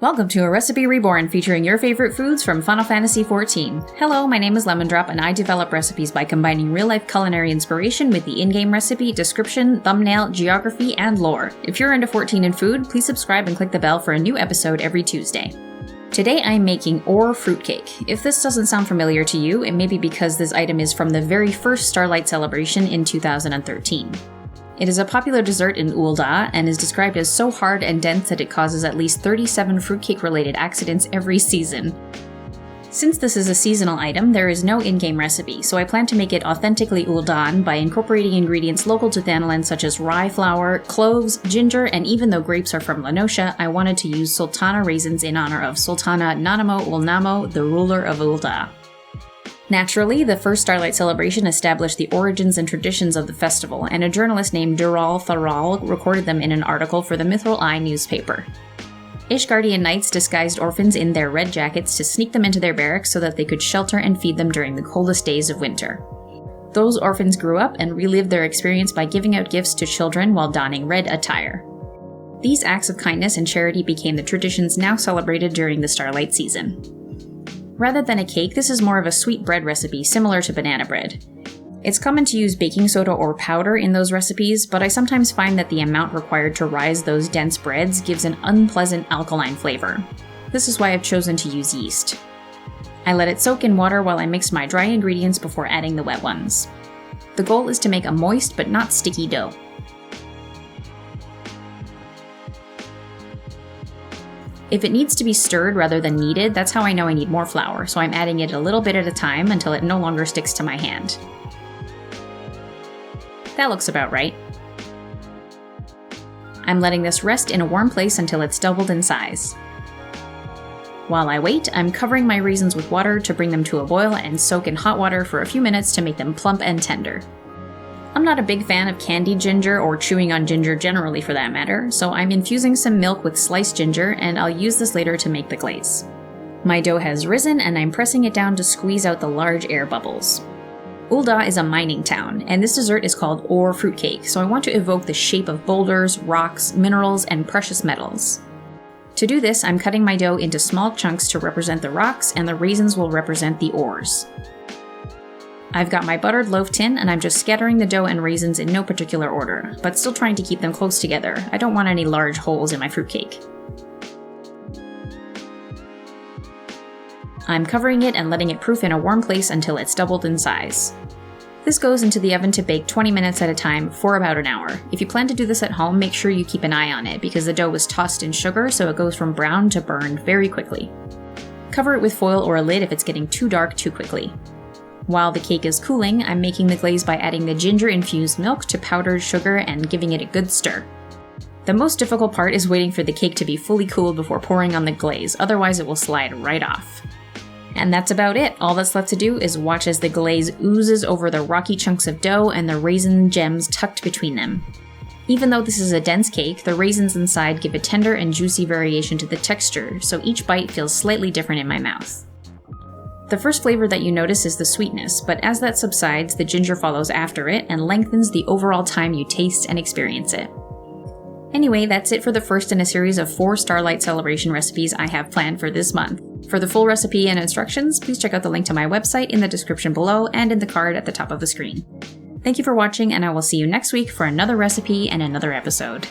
Welcome to A Recipe Reborn, featuring your favorite foods from Final Fantasy XIV. Hello, my name is Lemon Drop, and I develop recipes by combining real-life culinary inspiration with the in-game recipe, description, thumbnail, geography, and lore. If you're into 14 and food, please subscribe and click the bell for a new episode every Tuesday. Today I'm making fruitcake. If this doesn't sound familiar to you, it may be because this item is from the very first Starlight celebration in 2013. It is a popular dessert in Ul'dah and is described as so hard and dense that it causes at least 37 fruitcake-related accidents every season. Since this is a seasonal item, there is no in-game recipe, so I plan to make it authentically Ul'dahn by incorporating ingredients local to Thanalan such as rye flour, cloves, ginger, and even though grapes are from La Noscea, I wanted to use Sultana raisins in honor of Sultana Nanamo Ulnamo, the ruler of Ul'dah. Naturally, the first Starlight celebration established the origins and traditions of the festival, and a journalist named Dural Tharal recorded them in an article for the Mithril Eye newspaper. Ishgardian knights disguised orphans in their red jackets to sneak them into their barracks so that they could shelter and feed them during the coldest days of winter. Those orphans grew up and relived their experience by giving out gifts to children while donning red attire. These acts of kindness and charity became the traditions now celebrated during the Starlight season. Rather than a cake, this is more of a sweet bread recipe similar to banana bread. It's common to use baking soda or powder in those recipes, but I sometimes find that the amount required to rise those dense breads gives an unpleasant alkaline flavor. This is why I've chosen to use yeast. I let it soak in water while I mix my dry ingredients before adding the wet ones. The goal is to make a moist but not sticky dough. If it needs to be stirred rather than kneaded, that's how I know I need more flour, so I'm adding it a little bit at a time until it no longer sticks to my hand. That looks about right. I'm letting this rest in a warm place until it's doubled in size. While I wait, I'm covering my raisins with water to bring them to a boil and soak in hot water for a few minutes to make them plump and tender. I'm not a big fan of candied ginger or chewing on ginger generally for that matter, so I'm infusing some milk with sliced ginger, and I'll use this later to make the glaze. My dough has risen and I'm pressing it down to squeeze out the large air bubbles. Ul'dah is a mining town, and this dessert is called fruitcake, so I want to evoke the shape of boulders, rocks, minerals, and precious metals. To do this, I'm cutting my dough into small chunks to represent the rocks, and the raisins will represent the ores. I've got my buttered loaf tin, and I'm just scattering the dough and raisins in no particular order, but still trying to keep them close together. I don't want any large holes in my fruitcake. I'm covering it and letting it proof in a warm place until it's doubled in size. This goes into the oven to bake 20 minutes at a time for about an hour. If you plan to do this at home, make sure you keep an eye on it because the dough was tossed in sugar, so it goes from brown to burned very quickly. Cover it with foil or a lid if it's getting too dark too quickly. While the cake is cooling, I'm making the glaze by adding the ginger-infused milk to powdered sugar and giving it a good stir. The most difficult part is waiting for the cake to be fully cooled before pouring on the glaze, otherwise it will slide right off. And that's about it. All that's left to do is watch as the glaze oozes over the rocky chunks of dough and the raisin gems tucked between them. Even though this is a dense cake, the raisins inside give a tender and juicy variation to the texture, so each bite feels slightly different in my mouth. The first flavor that you notice is the sweetness, but as that subsides, the ginger follows after it and lengthens the overall time you taste and experience it. Anyway, that's it for the first in a series of 4 Starlight celebration recipes I have planned for this month. For the full recipe and instructions, please check out the link to my website in the description below and in the card at the top of the screen. Thank you for watching, and I will see you next week for another recipe and another episode.